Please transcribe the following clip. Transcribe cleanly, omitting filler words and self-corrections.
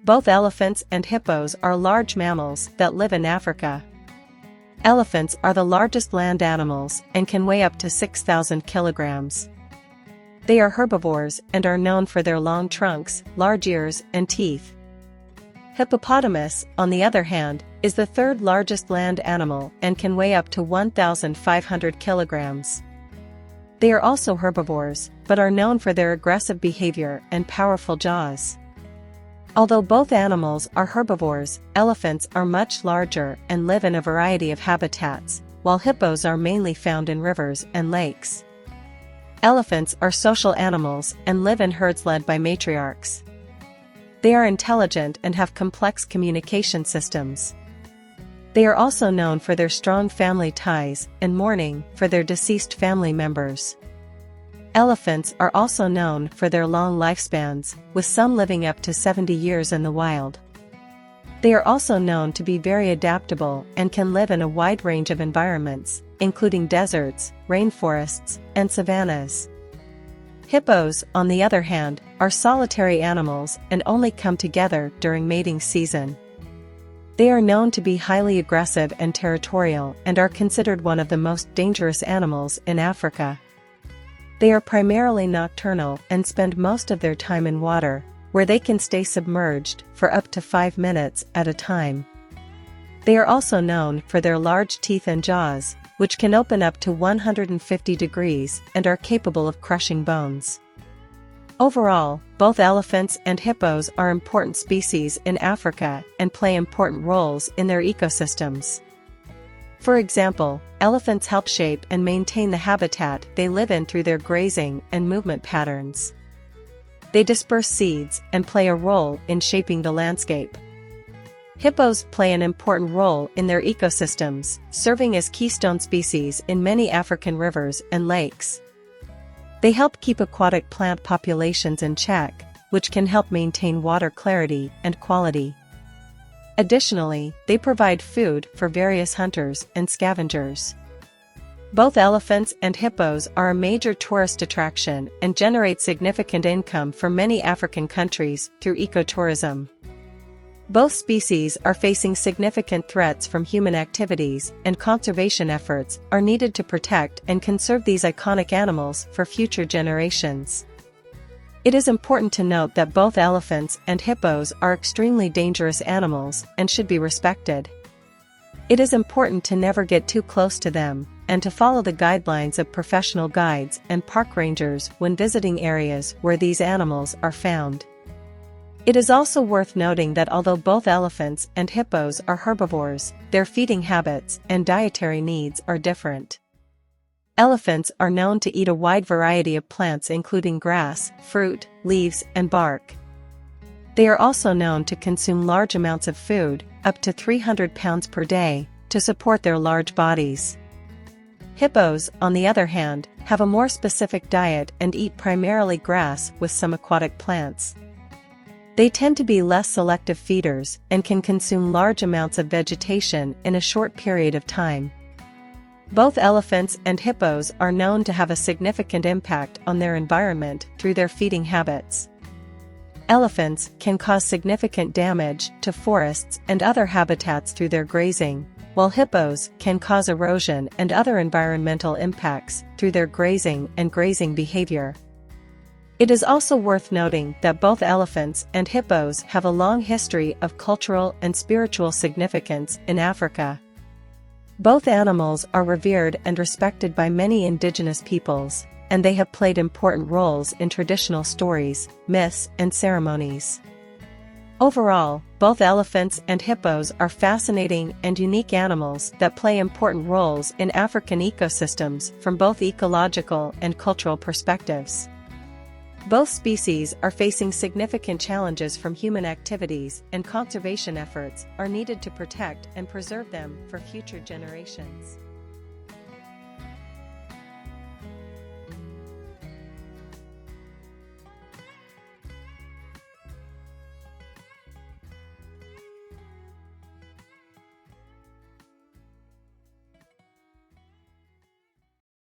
Both elephants and hippos are large mammals that live in Africa. Elephants are the largest land animals and can weigh up to 6,000 kilograms. They are herbivores and are known for their long trunks, large ears, and teeth. Hippopotamus, on the other hand, is the third largest land animal and can weigh up to 1,500 kilograms. They are also herbivores, but are known for their aggressive behavior and powerful jaws. Although both animals are herbivores, elephants are much larger and live in a variety of habitats, while hippos are mainly found in rivers and lakes. Elephants are social animals and live in herds led by matriarchs. They are intelligent and have complex communication systems. They are also known for their strong family ties and mourning for their deceased family members. Elephants are also known for their long lifespans, with some living up to 70 years in the wild. They are also known to be very adaptable and can live in a wide range of environments, including deserts, rainforests, and savannas. Hippos, on the other hand, are solitary animals and only come together during mating season. They are known to be highly aggressive and territorial and are considered one of the most dangerous animals in Africa. They are primarily nocturnal and spend most of their time in water, where they can stay submerged for up to 5 minutes at a time. They are also known for their large teeth and jaws, which can open up to 150 degrees and are capable of crushing bones. Overall, both elephants and hippos are important species in Africa and play important roles in their ecosystems. For example, elephants help shape and maintain the habitat they live in through their grazing and movement patterns. They disperse seeds and play a role in shaping the landscape. Hippos play an important role in their ecosystems, serving as keystone species in many African rivers and lakes. They help keep aquatic plant populations in check, which can help maintain water clarity and quality. Additionally, they provide food for various hunters and scavengers. Both elephants and hippos are a major tourist attraction and generate significant income for many African countries through ecotourism. Both species are facing significant threats from human activities, and conservation efforts are needed to protect and conserve these iconic animals for future generations. It is important to note that both elephants and hippos are extremely dangerous animals and should be respected. It is important to never get too close to them, and to follow the guidelines of professional guides and park rangers when visiting areas where these animals are found. It is also worth noting that although both elephants and hippos are herbivores, their feeding habits and dietary needs are different. Elephants are known to eat a wide variety of plants including grass, fruit, leaves, and bark. They are also known to consume large amounts of food, up to 300 pounds per day, to support their large bodies. Hippos, on the other hand, have a more specific diet and eat primarily grass with some aquatic plants. They tend to be less selective feeders and can consume large amounts of vegetation in a short period of time. Both elephants and hippos are known to have a significant impact on their environment through their feeding habits. Elephants can cause significant damage to forests and other habitats through their grazing, while hippos can cause erosion and other environmental impacts through their grazing and grazing behavior. It is also worth noting that both elephants and hippos have a long history of cultural and spiritual significance in Africa. Both animals are revered and respected by many indigenous peoples, and they have played important roles in traditional stories, myths, and ceremonies. Overall, both elephants and hippos are fascinating and unique animals that play important roles in African ecosystems from both ecological and cultural perspectives. Both species are facing significant challenges from human activities, and conservation efforts are needed to protect and preserve them for future generations.